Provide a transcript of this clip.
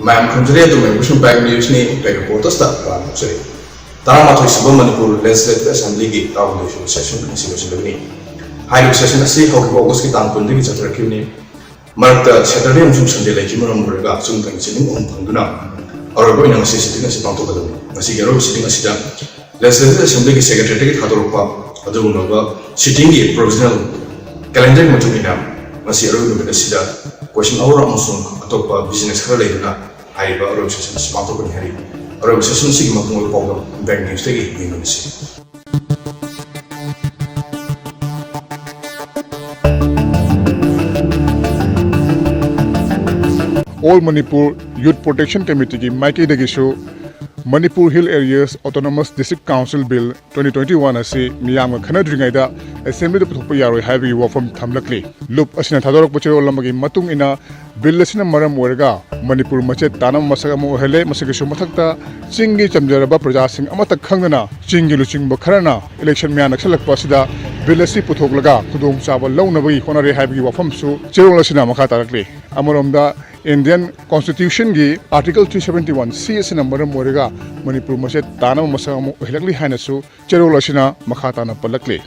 ma'am खंजरे तो मैं कुछ बैग न्यूज़ ने बैग रिपोर्टर्स तक बात से तारा माथोई सब मणिपुर लेजिस्लेटिव असेंबली की टाउन सेशन की लगनी हाई सेशन से होगी अगस्त की तांग पुंदे की चतुरक्यूनी मरत सैटरडे अमसुंग संडे लेकी मरम मुरगा सुंग तंग सिलिंग ओम फंगुना और कोई नंग से सिटिंग से पांतो कदम नसी गेरो सिटिंग असिदा लेजिस्लेटिव असेंबली की सेक्रेटरी की थादोरपा अदुनोबा सिटिंग की प्रोविजनल कैलेंडर मतुगिना नसी अरो नुबे सिदा क्वेश्चन आवर अमसुंग अतोपा बिजनेस खरा लेदना हाइबा अरो सेशन से पांतो कनि हरि अरो सेशन से की मतुंग पावदम बैग न्यूज़ तेगी येंगनसी All Manipur Youth Protection Committee की माइकी दगिसु Manipur Hill Areas Autonomous District Council Bill 2021 असे मियाम खनद्रिङैदा असेंबली पुथोकप यारोय हाइबी वफम थमलकली लुप असिना थादोरक पुचेरो लमगी मतुंग इना बिल असिना मरम ओरगा मणिपुर मचे तानम मसग अमो हेले मसगसु मथक्ता चिंगी चमजरबा प्रजासिंग अमत खंगना चिंगी लुचिंग बखरना इलेक्शन म्या नक्सलक असिदा बिल असि पुथोकलगा खुदोंग चाबा लौनबगी होनरे हाइबी वफमसु चेरोल असिना मखा तारकली अमरोमदा Indian Constitution की Article 371C से नंबर मोरेगा मणिपुर मसे ताना मसा हेलकली हाइनसु चेरोल असिना मखा ताना पलकली